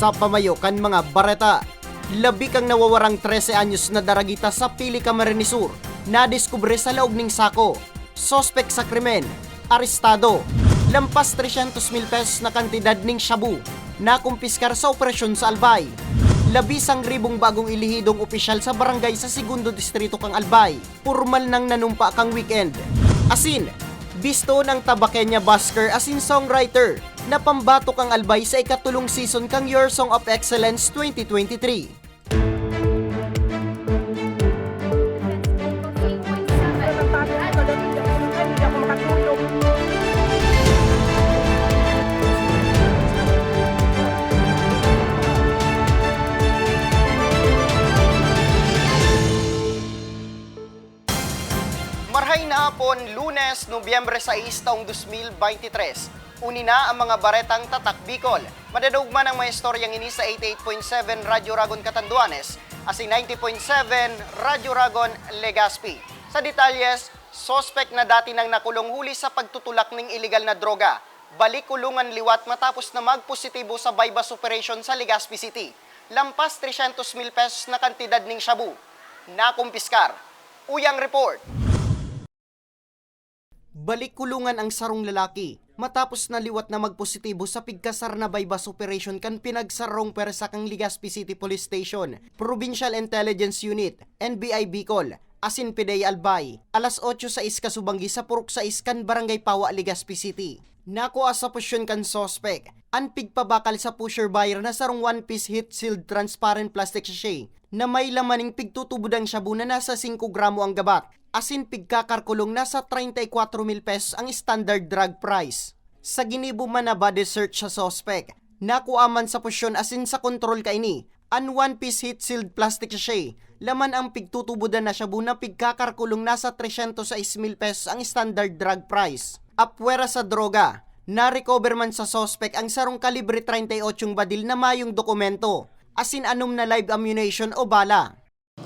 sa pamayo kan mga bareta. Labi kang nawawarang 13 anyos na daragita sa Pili Camarines Sur na diskubre sa laog ning sako. Sospek sa krimen, arestado. Lampas 300,000 pesos na kantidad ning shabu na kumpiskar sa operasyon sa Albay. Labisang ribong bagong ilihidong opisyal sa barangay sa Segundo Distrito kang Albay. Formal nang nanumpa kang weekend. Asin, bisto ng Tabakenya busker asin songwriter na pambato kang Albay sa ikatulong season kang Your Song of Excellence 2023. Marhay na hapon, Lunes, Nobyembre 6, taong 2023. Uni na ang mga baretang tatak Bicol. Madadugman ang mga istoryang ini sa 88.7 Radyo Ragon Catanduanes, asin 90.7 Radyo Ragon Legazpi. Sa detalyes, sospek na dati nang nakulong huli sa pagtutulak ng iligal na droga. Balik kulungan liwat matapos na magpositibo sa bypass operation sa Legazpi City. Lampas 300,000 pesos na kantidad ng shabu. Nakumpiskar. Uyang report. Balik kulungan ang sarong lalaki matapos na liwat na magpositibo sa pigkasar na bypass operation kan pinagsarong persa kang Legazpi City Police Station, Provincial Intelligence Unit, NBI Bicol, asin Pidey Albay, alas 8 sa Iskasubanggi sa Purok sa Iskan, Barangay Pawa, Legazpi City. Nakuha sa posisyon kan sospek, ang pigpabakal sa pusher buyer na sarong one-piece heat-sealed transparent plastic sachet na may lamaning pigtutubudang shabu na nasa 5 gramo ang gabat. Asin pigkakarkulong nasa 34,000 pesos ang standard drug price. Sa ginibo man na body search sa sospek, nakuha man sa posisyon asin sa kontrol kaini, an one-piece heat-sealed plastic sachet, laman ang pigtutubudan na shabu na pigkakarkulong nasa 306,000 pesos ang standard drug price. Apwera sa droga, na-recover man sa sospek ang sarong kalibre 38 badil na mayong dokumento, asin anom na live ammunition o bala.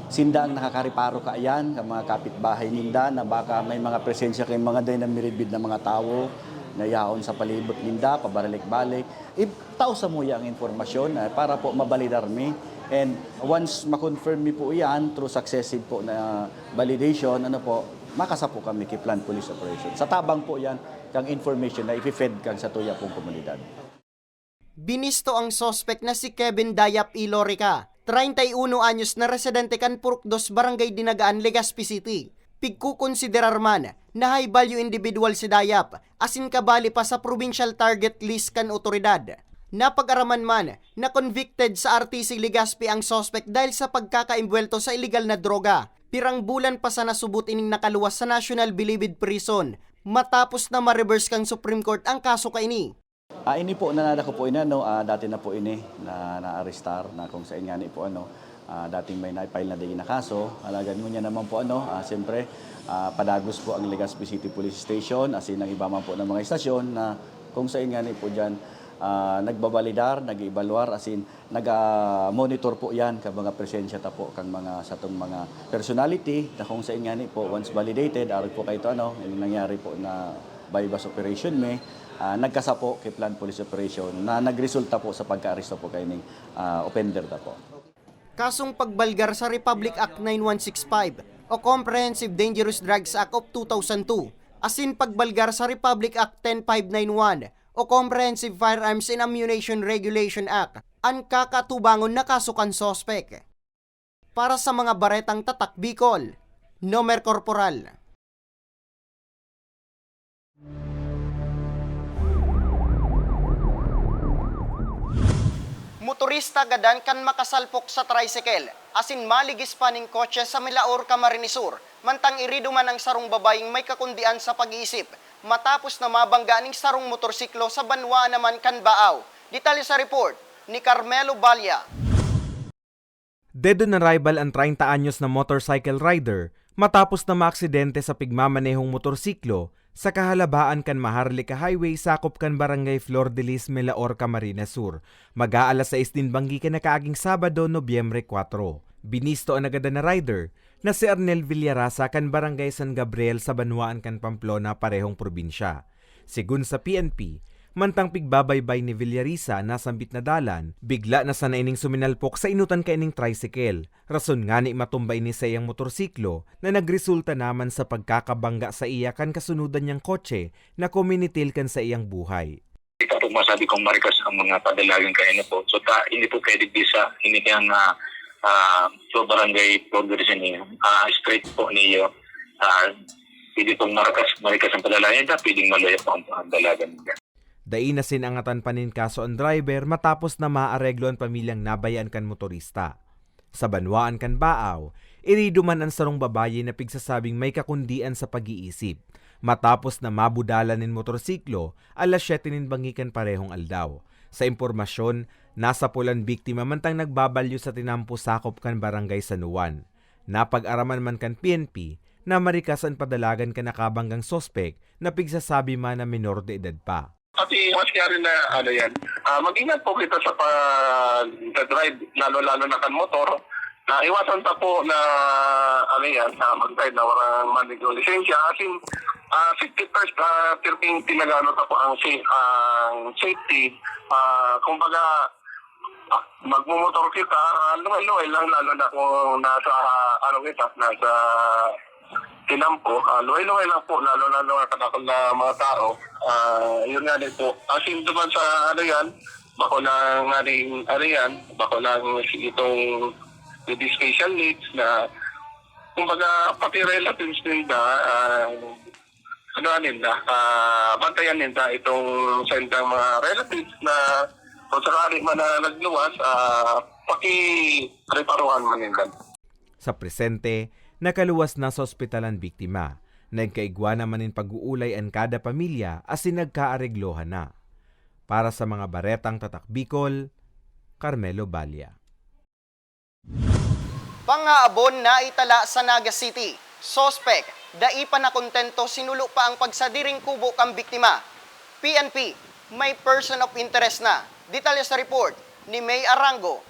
Sinda ang nakakariparo kaayan, ang mga kapitbahay ninda na baka may mga presensya kay mga day na miribid na mga tao na yaon sa palibot ninda, pabalik-balik. Itaw sa muya ang informasyon para po mabalidar mi. And once makonfirm mi po yan through successive po na validation, makasa po kami kay Plan Police Operation. Sa tabang po yan, kang information na ipi-fed kang sa tuya pong komunidad. Binisto ang sospek na si Kevin Dayap Ilorica, 31 anyos na residente kan Purok 2 Barangay Dinagaan, Legazpi City. Pigkukonsiderar man na high value individual si Dayap, asin kabali pa sa provincial target list kan otoridad. Napag-araman man na convicted sa RTC Legazpi ang sospek dahil sa pagkakaimbwelto sa illegal na droga. Pirang bulan pa sa nasubot ining nakaluwas sa National Bilibid Prison matapos na ma-reverse kang Supreme Court ang kaso kaini. Ini po nanada ko po dati na po ini na na-arrestar na kung sa ingani po dating may na-file na din na kaso. Halagan mo niya naman po siyempre padagos po ang Legazpi City Police Station asin ang iba man po ng mga istasyon na kung sa ingani po diyan nagbabalidar, nag-evaluar asin nag-monitor po yan kang mga presensya ta po kang mga sa tong mga personality na kung sa ingani po once validated ari po kay yung nangyari po na bypass operation nagkasa po kay Plan Police Operation na nagresulta po sa pagka-aresto po kay ning offender ta po. Kasong pagbalgar sa Republic Act 9165 o Comprehensive Dangerous Drugs Act of 2002, asin pagbalgar sa Republic Act 10591 o Comprehensive Firearms and Ammunition Regulation Act, ang kakatubangon na kasukan sospek. Para sa mga baretang tatak Bicol, Nomer Corporal. Motorista gadan kan makasalpok sa tricycle, asin maligis pa ning kotse sa Milaor, Camarines Sur, mantang irido man ang sarong babaeng may kakundian sa pag-iisip, matapos na mabangga ning sarong motorsiklo sa Banwa naman kan Baaw. Detalye sa report ni Carmelo Balya. Dead on arrival ang 30 anyos na motorcycle rider matapos na maaksidente sa pigmamanehong motorsiklo sa kahalabaan kan Maharlika Highway sakop kan Barangay Flor de Lis, Milaor, Camarines Sur. Mag-aalas 6 din banggi ka na kaaging Sabado, Nobyembre 4. Binisto ang nagada na rider na si Arnel Villarasa kan Barangay San Gabriel sa Banwaan kan Pamplona, parehong probinsya. Sigun sa PNP, Mantang pigbabaybay ni Villarisa nasambit na dalan, bigla na sa naining suminalpok sa inutan kaining tricycle. Rason nga ni matumbay ni sa iyang motorsiklo na nagresulta naman sa pagkakabangga sa iya kan kasunudan niyang kotse na kuminitil kan sa iyang buhay. Ito po masabi kong marikas ang mga padalagang kaya po. So hindi po pwede bisa, hindi kayang so barangay progression niyo. Straight po niyo. Pwede pong marikas ang padalagan niya, pwedeng malaya po ang dalagan niya. Dai na sinangatan panin kaso ang driver matapos na maareglo ang pamilyang nabayaan kan motorista. Sa banwaan kan Baaw, iriduman ang sarong babaye na pigsasabing may kakundian sa pag-iisip. Matapos na mabudalan nin motorsiklo, alas 7 nin bangikan parehong aldaw. Sa impormasyon, nasa pulan biktima mantang nagbabalyo sa tinampo sakop kan barangay San Juan. Napag-araman man kan PNP na marikas ang padalagan kan nakabanggang sospek na pigsasabi man na menor de edad pa. Pati mas kaya rin na yan, mag-ingat po kita sa pag-drive, lalo-lalo na kan motor. Iwasan pa po na mag-drive na walang manigong lisensya. As in, safety first, tinagano pa po ang safety. Kumbaga, magmumotor kita, luway-luway lang, lalo na kung nasa tinampo, luway-luway lang po, lalo na katakot na mga tao. Yun nga din po. As in, duman sa bako lang itong with the special needs na, kumbaga, pati relatives nila, bantayan nila itong sendang mga relatives na kung sakali man na nagluwas, paki-reparuhan man nila. Sa presente, nakaluwas na sa ospital ang biktima. Nagkaigwa naman in pag-uulay ang kada pamilya asin nagkaareglohan na. Para sa mga baretang Tatak Bicol, Carmelo Balya. Pangaabon na itala sa Naga City. Sospek, dai pa na kontento sinulo pa ang pagsadiring kubo kang biktima. PNP, may person of interest na. Detalye sa report ni May Arango.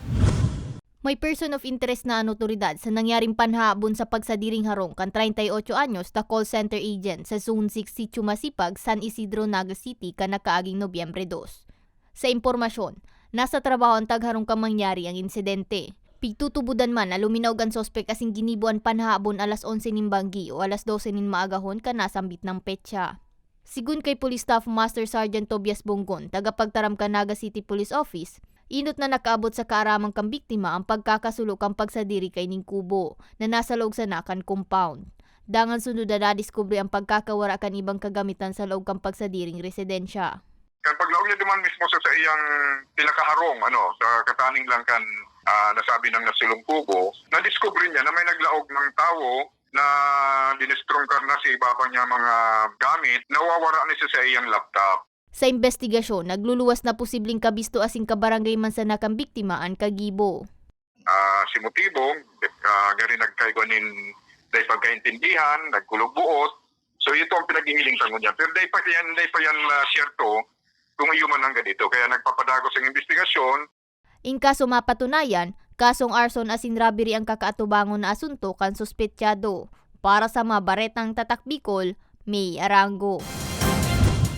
May person of interest na otoridad sa nangyaring panhabon sa pagsadiring harong kan 38 anyos na call center agent sa Zone 6 Sitio Masipag, San Isidro, Naga City kanakaaging Nobyembre 2. Sa impormasyon, nasa trabaho ang tagharong kang mangyari ang insidente. Pigtutubudan man na luminaw ang sospek asing ginibuan panhabon alas 11 nin banggi o alas 12 nin maagahon kanasambit ng petsa. Sigun kay Police Staff Master Sergeant Tobias Bonggon, tagapagtaram ka Naga City Police Office, inot na nakaabot sa kaaramang kang biktima ang pagkakasulok ang pagsadiri kay ning kubo na nasa loob sa nakan compound. Dangan sunod na nadiskubre ang pagkakawara kan ibang kagamitan sa loob kang pagsadiring residensya. Kan paglaog niya duman mismo sa iyang pinakaharong, sa kataning lang kan nasabi ng nasilong kubo, nadiskubre niya na may naglaog ng tao na dinistrongkar na si ibabang niya mga gamit, nawawara na siya sa iyang laptop. Sa investigasyon, nagluluwas na posibleng kabisto asing kabarangay man sa nakang biktima ang kagibo. Si motibo, gari nagkaigwanin dahil pagkaintindihan, nagkulog-buot. So ito ang pinaghihiling sa ngunya. Pero dahil pa yan siyerto kung iyuman ang ganito. Kaya nagpapadagos ang investigasyon. In kaso mapatunayan, kasong arson asin robbery ang kakaatubangon na asunto kan suspetsyado. Para sa mga baretang Tatak Bicol, May Arango.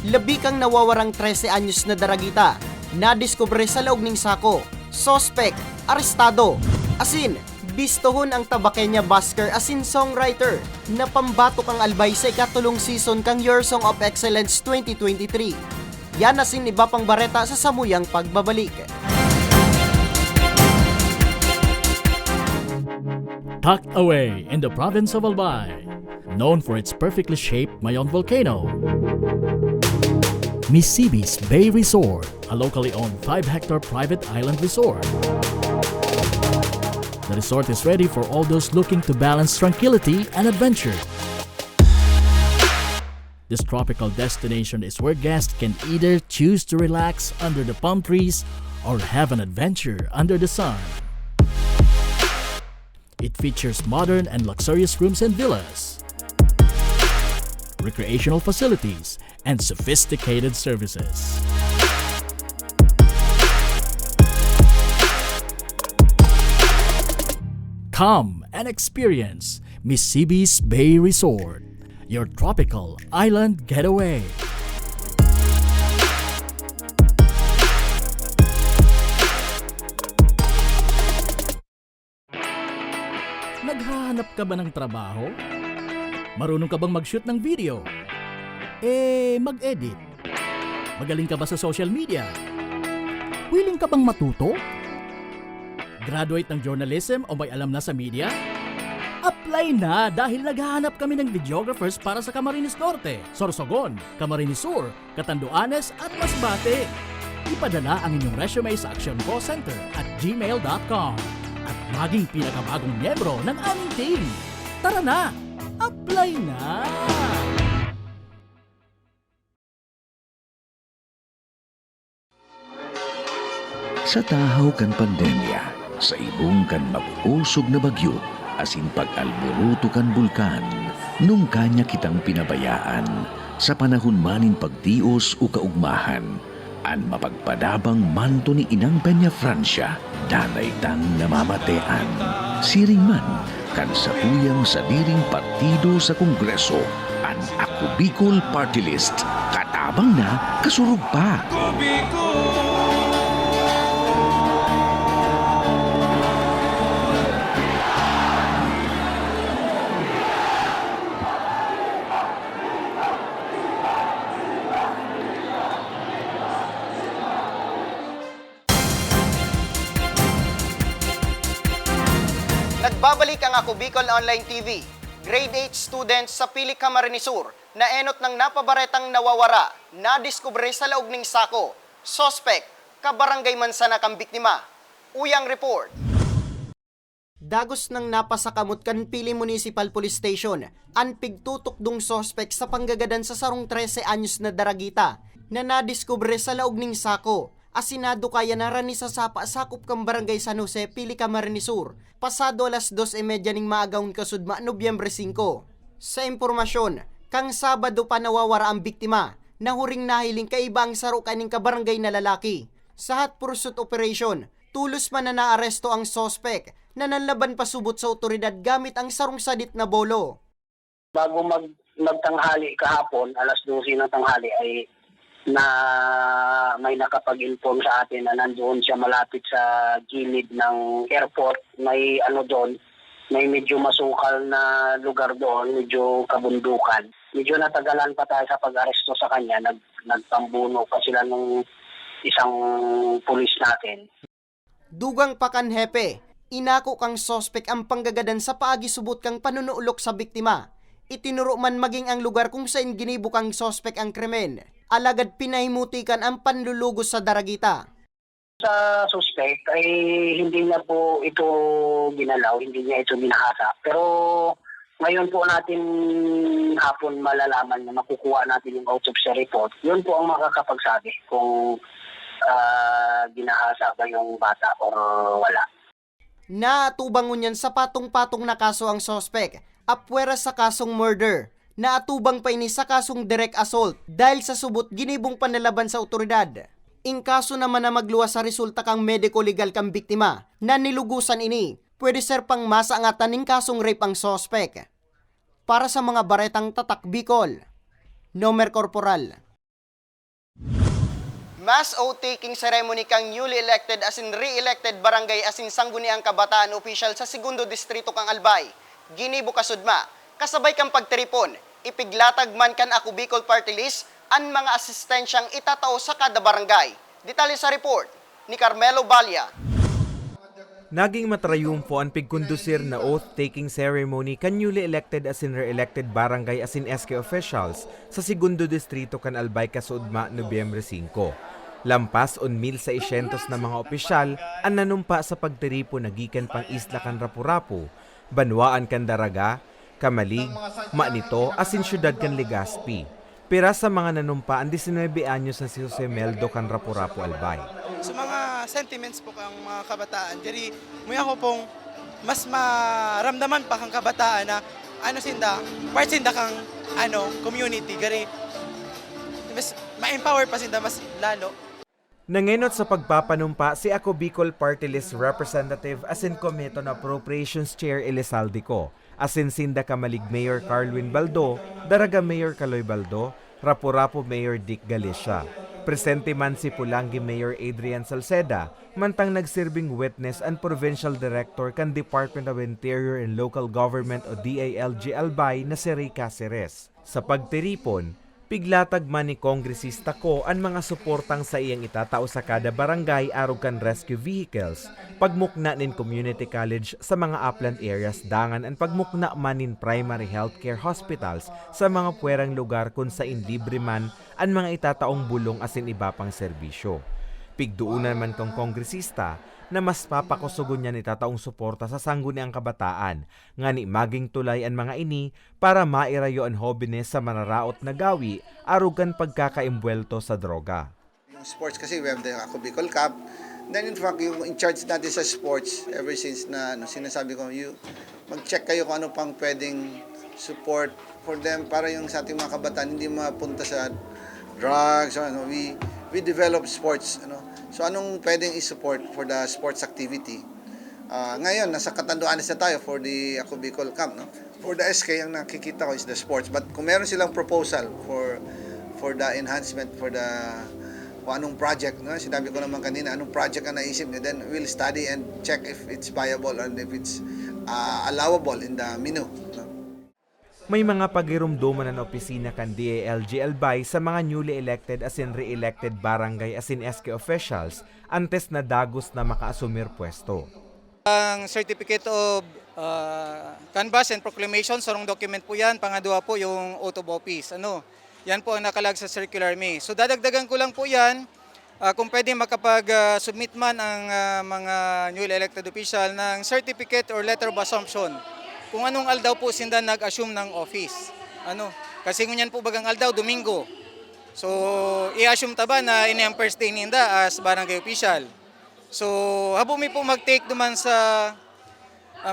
Labi kang nawawarang 13 anyos na daragita, nadiskubre sa loob ng sako. Sospek, arestado. Asin, bistohon ang Tabakenya busker asin songwriter na pambatok ang albay sa ikatulong season kang Your Song of Excellence 2023. Yan asin iba pang bareta sa samuyang pagbabalik. Tucked away in the province of Albay, known for its perfectly shaped Mayon volcano, Misibis Bay Resort, a locally owned 5-hectare private island resort. The resort is ready for all those looking to balance tranquility and adventure. This tropical destination is where guests can either choose to relax under the palm trees or have an adventure under the sun. It features modern and luxurious rooms and villas, recreational facilities, and sophisticated services. Come and experience Misibis Bay Resort, your tropical island getaway. Naghahanap ka ba ng trabaho? Marunong ka bang mag-shoot ng video? Mag-edit? Magaling ka ba sa social media? Willing ka bang matuto? Graduate ng journalism o may alam na sa media? Apply na dahil naghahanap kami ng videographers para sa Camarines Norte, Sorsogon, Camarines Sur, Catanduanes at Masbate. Ipadala ang inyong resume sa actioncallcenter@gmail.com at maging pinakabagong miyembro ng aming team. Tara na! Apply na! Sa tahaw kan pandemya, sa ibong kan mag-usog na bagyo, asin pag-alboruto kan bulkan, nung kanya kitang pinabayaan, sa panahon manin pagdios o kaugmahan, an mapagpadabang manto ni Inang Peña Francia, danay tang namamatean. Siring man, kan sa tuyang sadiring partido sa Kongreso, an Ako Bicol Party List, katabang na kasurug pa. Nagbabalik ang Ako Bicol Online TV. Grade 8 students sa Pili Camarines Sur na enot ng napabaretang nawawara, nadiskubre sa laog ng sako. Sospek, kabarangay Mansana kang biktima. Uyang report. Dagos ng napasakamot kan Pili Municipal Police Station, ang pigtutok dung sospek sa panggagadan sa sarong 13 anyos na daragita na nadiskubre sa laog ng sako. Asinado kaya narani sa sapa sakop kang barangay San Jose, Pili Camarines Sur, pasado alas 2:30 ning maagawon kasudma Nobyembre 5. Sa impormasyon, kang Sabado pa nawawara ang biktima, nahuring nahiling kaiba ang saro kaning kabarangay na lalaki. Sa hot pursuit operation, tulos man na naaresto ang sospek na nanlaban pasubot sa otoridad gamit ang sarong sadit na bolo. Bago magtanghali kahapon, alas 12 ng tanghali ay na may nakapag-inform sa atin na nandoon siya malapit sa gilid ng airport. May doon, may medyo masukal na lugar doon, medyo kabundukan. Medyo natagalan pa tayo sa pag-aresto sa kanya. Nagtambuno pa sila ng isang pulis natin. Dugang pakan hepe, inako kang sospek ang panggagadan sa paagi subot kang panunuulok sa biktima. Itinuro man maging ang lugar kung saan ginibo kang sospek ang krimen. Alagad pinahimutikan ang panlulugos sa daragita. Sa suspect ay hindi niya po ito ginalaw, hindi niya ito binahasa. Pero ngayon po natin hapon malalaman na makukuha natin yung autopsy report. Yun po ang makakapagsabi kung ginahasa ba yung bata o wala. Naatubangon yan sa patong-patong na kaso ang sospek, apwera sa kasong murder. Naatubang pa ini sa kasong direct assault dahil sa subot ginibong panlalaban sa otoridad. Ing kaso naman na magluwas sa resulta kang medico-legal kang biktima na nilugusan ini, pwede ser pang masangatan ning kasong rape ang sospek. Para sa mga baretang tatak Bicol, Nomer Corporal. Mass oath-taking ceremony kang newly elected as in re-elected barangay as in sangguniang kabataan official sa Segundo Distrito kang Albay. Ginibo kasudma, kasabay kang pagtiripon, ipiglatag man kan Ako Bicol Party List ang mga asistensyang itatao sa kada barangay. Detalye sa report ni Carmelo Balya. Naging matrayumpo ang pigkondusir na oath-taking ceremony kan newly elected as in re-elected barangay as in SK officials sa Segundo Distrito kan Albay kasudma Nobyembre 5. Lampas on 1,600 na mga opisyal ang nanumpa sa pagtiripo nagikan pang isla kan Rapu-Rapu, Banwaan kan Daraga, Kamalig, Manito, asin syudad kan Legazpi. Pira sa mga nanumpa ang 19 anyos na si Jose Meldo kan Rapu-Rapu Albay. Sa mga sentiments po kang mga kabataan, jadi muya ko pong mas maramdaman pa kang kabataan na part sinda kang community, gari mas ma-empower pa sinda mas lalo. Nangenot sa pagpapanumpa si Ako Bicol Party List Representative asin Komito na Appropriations Chair Elizaldico, asin Sinda Kamalig Mayor Carlwin Baldo, Daraga Mayor Kaloy Baldo, Rapu-Rapu Mayor Dick Galicia. Presente man si Pulangi Mayor Adrian Salceda, mantang nagsirbing witness and Provincial Director kan Department of Interior and Local Government o DILG Albay na si Ray Caceres. Sa pagtiripon, piglatag man ni Kongresista ko ang mga suportang sa iyang itatao sa kada barangay arog kan rescue vehicles, pagmukna nin community college sa mga upland areas dangan ang pagmukna man nin primary healthcare hospitals sa mga puwerang lugar kung sa libre man ang mga itataong bulong asin iba pang serbisyo. Pigduunan man kong kongresista na mas papakusugon niya ni tataong suporta sa sangguniang kabataan, nga ni maging tulay ang mga ini para mairayo ang hobines sa manaraot na gawi arugan pagkakaimbwelto sa droga. Yung sports kasi we have the Ako Bicol Cup. Then in fact, yung in charge natin sa sports ever since na sinasabi ko, mag-check kayo kung ano pang pwedeng support for them para yung sa ating mga kabataan hindi mapunta sa drugs or we develop sports, So anong pwedeng i-support for the sports activity? Ngayon, nasa Catanduanes na tayo for the Ako Bicol Cup, For the SK, ang nakikita ko is the sports. But kung meron silang proposal for the enhancement, for the kung anong project, sinabi ko naman kanina, anong project ang naisip niyo, then we'll study and check if it's viable and if it's allowable in the menu. May mga pagirumduman ng opisina kan DILG Albay sa mga newly elected as in re-elected barangay as in SK officials antes na dagos na makaasumir pwesto. Ang certificate of canvass and proclamation, sarong document po yan. Pangadua po yung oath of office. Yan po ang nakalag sa circular me. So dadagdagan ko lang po yan. Kung pwede makapag-submit man ang mga newly elected official ng certificate or letter of assumption. Kung anong aldaw po sinda nag-assume ng office. Kasi ngunyan po bagang aldaw, Domingo. So, i-assume taba na ini ang first day ninda as barangay official. So, habo mi po mag-take duman sa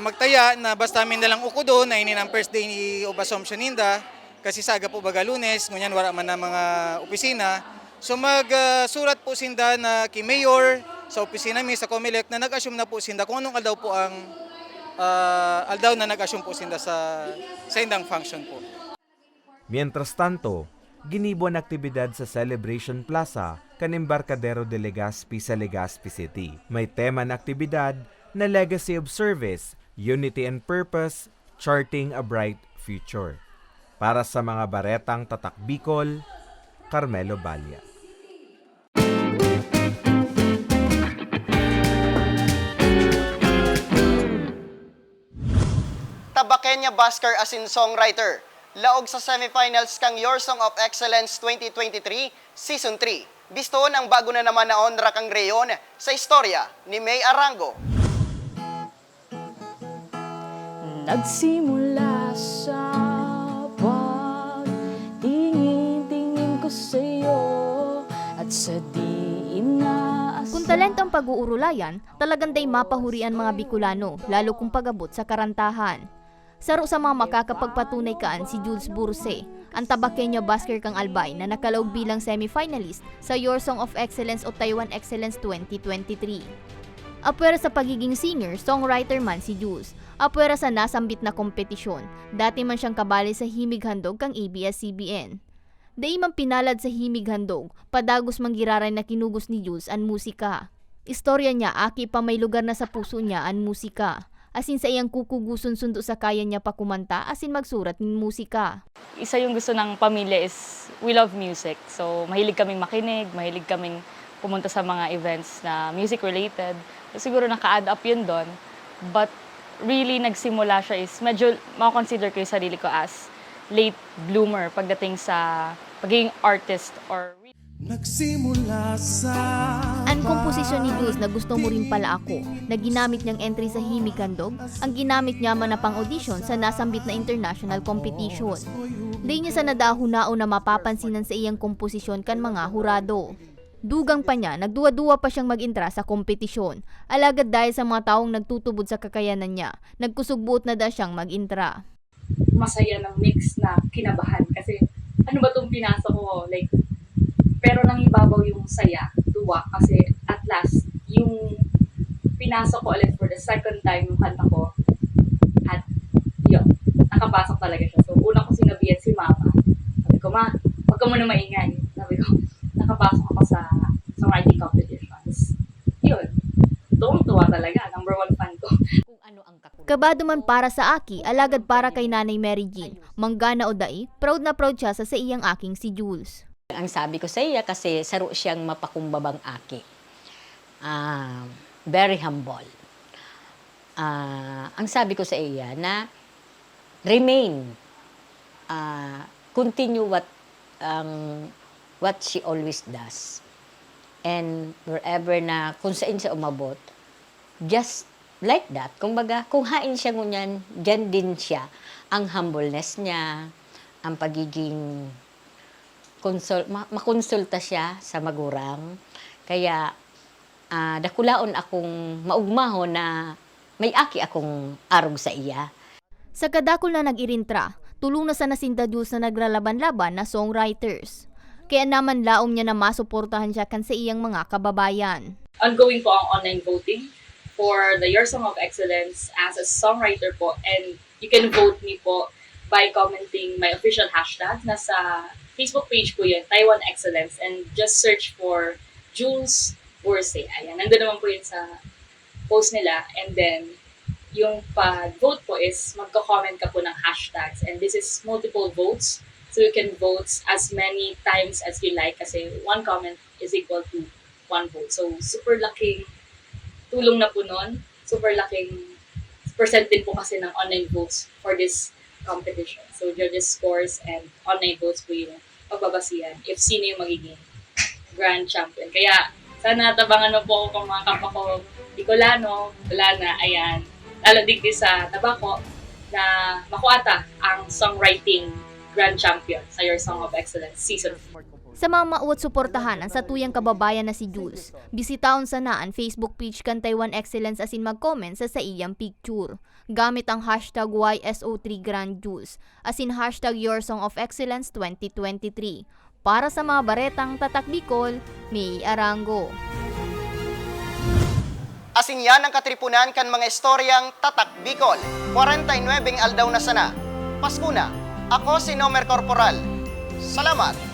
magtaya na basta min nalang ukudo na ini ang first day of assumption ninda. Kasi saga po baga Lunes, ngunyan wala man na mga opisina. So, magsurat po sinda na kay Mayor sa opisina mi sa COMELEC na nag-assume na po sinda kung anong aldaw po ang aldaw na nag-assume po sinda sa indang function po. Mientras tanto, ginibo ang aktibidad sa Celebration Plaza kan Embarcadero de Legazpi sa Legazpi City. May tema na aktibidad na Legacy of Service, Unity and Purpose, Charting a Bright Future. Para sa mga baretang Tatak Bicol, Carmelo Balya. Tabakenya Basker as in songwriter. Laog sa semifinals kang Your Song of Excellence 2023 Season 3. Bistoon ang bago na naman na onra kang reyon sa istorya ni May Arango. Nagsimula sa pagtingin-tingin ko sa'yo at sa di inaas. Kung talentang pag-uurulayan, talagang day mapahurian mga Bicolano, lalo kung pagabot sa karantahan. Saro sa mga makakapagpatunay kaan si Jules Burse, ang Tabakenya Basker kang Albay na nakalaog bilang semifinalist sa Your Song of Excellence o Taiwan Excellence 2023. Apwera sa pagiging singer, songwriter man si Jules. Apwera sa nasambit na kompetisyon, dati man siyang kabali sa Himig Handog kang ABS-CBN. Dai man pinalad sa Himig Handog, padagos manggiraray na kinugos ni Jules ang musika. Istorya niya, aki pa may lugar na sa puso niya ang musika. Asin sa iyang kukuguson sundo sa kaya niya pa kumanta, asin magsurat ng musika. Isa yung gusto ng pamilya is we love music. So mahilig kaming makinig, mahilig kaming pumunta sa mga events na music related. So, siguro naka-add up yun doon. But really nagsimula siya is medyo makakonsider ko yung sarili ko as late bloomer pagdating sa pagiging artist or nagsimula sa ang komposisyon ni Jules na gusto mo rin pala ako, na ginamit niyang entry sa Himig Handog, ang ginamit niya man na pang-audition sa nasambit na international competition. Di niya sa nadahunao na mapapansinan sa iyang komposisyon kan mga hurado. Dugang pa niya, nagduwa-duwa pa siyang mag-intra sa kompetisyon. Alagad dahil sa mga taong nagtutubod sa kakayanan niya, nagkusugbuot na daw siyang mag-intra. masaya ng mix na kinabahan kasi ano ba itong pinasa ko, like, pero nang ibabaw yung saya, tuwa, kasi at last, yung pinasa ko ulit for the second time yung kanta ko, at yun, nakapasok talaga siya. So, una ko sinabihan si mama, sabi ko, ma, wag ka muna maingay. Sabi ko, nakapasok ako sa writing competitions. Yun. Tuwang-tuwa talaga. Number 1 fan ko. Kung ano ang kabado man para sa aki, alagad para kay Nanay Mary Jean. Manggana o dai, proud na proud siya sa iyang aking si Jules. Ang sabi ko sa iya kasi saro siyang mapakumbabang aki. Very humble. Ang sabi ko sa iya na remain, continue what she always does. And wherever na kung saan siya umabot, just like that. Kumbaga, kung hain siya ngunyan, dyan din siya. Ang humbleness niya, ang pagiging makonsulta siya sa magurang. Kaya, dakulaon akong maugmaho na may aki akong arog sa iya. Sa kadakol na nag-irintra, tulong na sa nasinda Jules na naglalaban-laban na songwriters. Kaya naman laom niya na masuportahan siya kan sa iyang mga kababayan. Ongoing po ang online voting for the Your Song of Excellence as a songwriter po, and you can vote me po by commenting my official hashtag. Nasa Facebook page po yun, Taiwan Excellence, and just search for Jules Borse. Ayan, nandun naman po yun sa post nila, and then yung pag-vote po is magko-comment ka po ng hashtags, and this is multiple votes, so you can vote as many times as you like kasi one comment is equal to one vote. So super laking tulong na po nun, super laking percent din po kasi ng online votes for this competition. So judges scores and online votes po yung pagbabasihan if sino yung magiging grand champion. Kaya sana tabangan mo po ako kung mga kapwa ko Bicolano, wala na, ayan. Lalo digdi sa Tabaco na makuata ang songwriting grand champion sa Your Song of Excellence Season 4. Sa mga mauwat suportahan ang satuyang kababayan na si Jules, bisitaon sana ang Facebook page kan Taiwan Excellence asin mag-comment sa iyang picture. Gamit ang hashtag YSO3GrandJules asin hashtag Your Song of Excellence 2023. Para sa mga baretang Tatak Bicol, May Arango. Asin yan ang katripunan kan mga istoryang Tatak Bicol. 49 aldaw na sana. Pasko na. Ako si Nomer Corporal. Salamat!